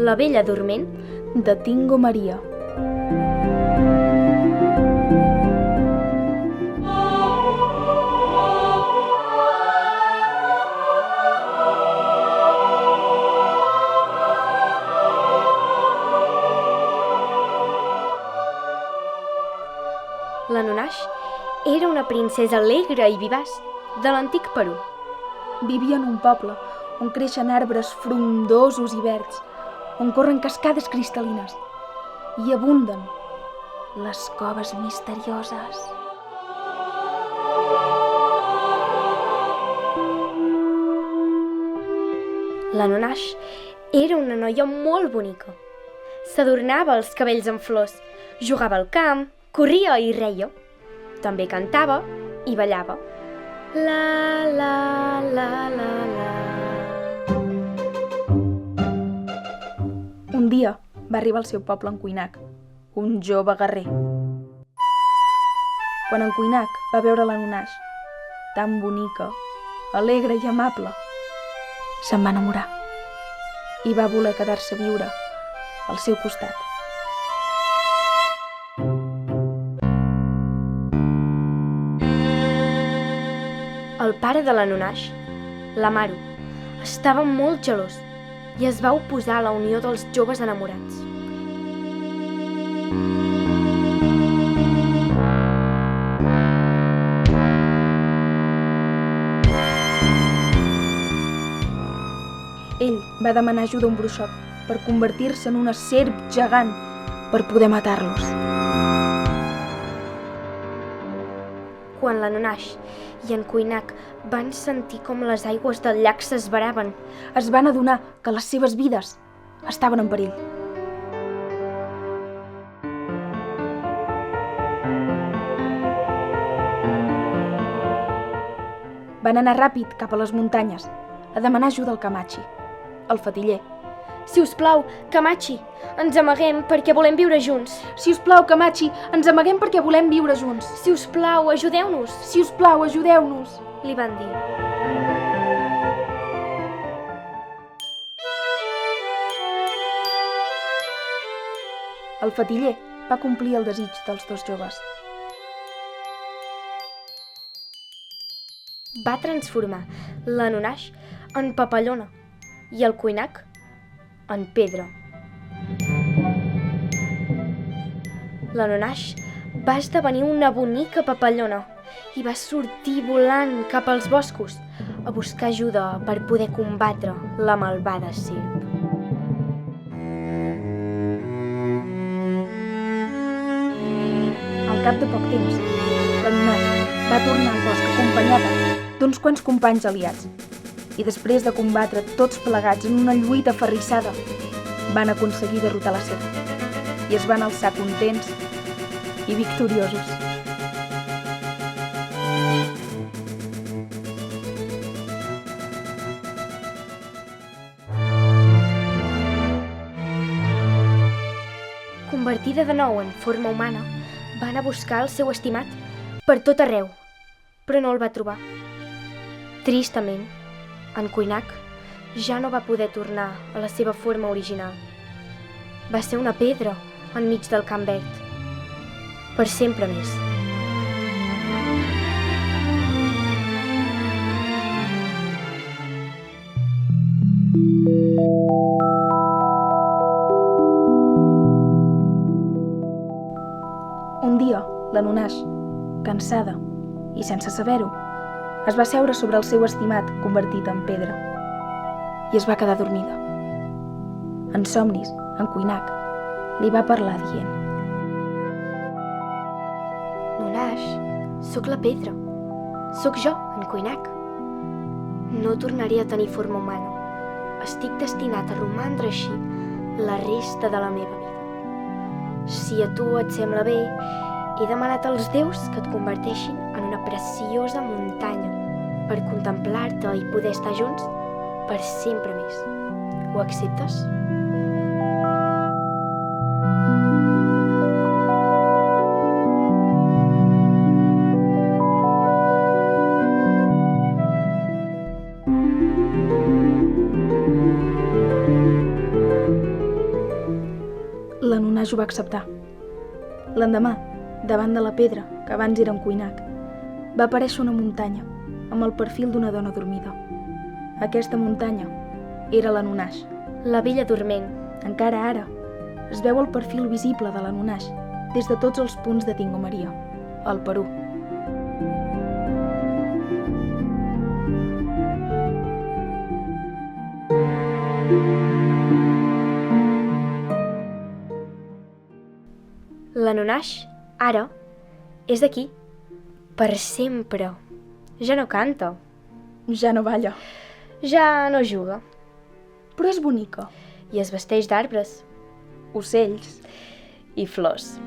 La Bella Dorment de Tingo Maria. La Nunaix era una princesa alegre i vivaç de l'antic Perú. Vivia en un poble on creixen arbres frondosos i verds, on corren cascades cristal·lines i abunden les coves misterioses. La Nunaix era una noia molt bonica. S'adornava els cabells en flors, jugava al camp, corria i reia. També cantava i ballava. La, la, la, la, la. Un dia va arribar al seu poble en Cuinac, un jove guerrer. Quan en Cuinac va veure la Nunaix, tan bonica, alegre i amable, se'n va enamorar i va voler quedar-se a viure al seu costat. El pare de la Nunaix, l'Amaru, estava molt gelós i es va oposar a la unió dels joves enamorats. Ell va demanar ajuda a un bruixot per convertir-se en una serp gegant per poder matar-los. Quan la Nunaix i en Cuinac van sentir com les aigües del llac s'esveraven, Es van adonar que les seves vides estaven en perill. Van anar ràpid cap a les muntanyes a demanar ajuda al Camachi, el fatiller. Si us plau, Camachi, ens amaguem perquè volem viure junts. Si us plau, Camachi, ens amaguem perquè volem viure junts. Si us plau, ajudeu-nos, Si us plau, ajudeu-nos. li van dir. El fatiller va complir el desig dels dos joves. Va transformar la Nunaix en papallona i el Cuinac en pedra. La Nunaix va esdevenir una bonica papallona i va sortir volant cap als boscos a buscar ajuda per poder combatre la malvada serp. Al cap de poc temps, la Nunaix va tornar al bosc acompanyada d'uns quants companys aliats i després de combatre tots plegats en una lluita aferrissada, van aconseguir derrotar la serp i es van alçar contents i victoriosos. Convertida de nou en forma humana, va anar a buscar el seu estimat per tot arreu, però no el va trobar. Tristament, en Cuinac ja no va poder tornar a la seva forma original. Va ser una pedra enmig del camp verd, per sempre més. Un dia, la Nunaix, cansada i sense saber-ho, es va seure sobre el seu estimat convertit en pedra i es va quedar dormida. En somnis, en Cuinac li va parlar dient: Nunaix, sóc la pedra. Sóc jo, en Cuinac. No tornaré a tenir forma humana. Estic destinat a romandre així la resta de la meva vida. Si a tu et sembla bé, he demanat als déus que et converteixin en una preciosa muntanya per contemplar-te i poder estar junts per sempre més. Ho acceptes? Nash ho va acceptar. L'endemà, davant de la pedra, que abans era un cuinac, va aparèixer una muntanya, amb el perfil d'una dona dormida. Aquesta muntanya era l'Anunash. La vella dorment. Encara ara, es veu el perfil visible de l'Anunash des de tots els punts de Tingo Maria, al Perú. L'Anunash, ara, és aquí. Per sempre. Ja no canta. Ja no balla, Ja no juga. però és bonica. I es vesteix d'arbres Ocells. i flors.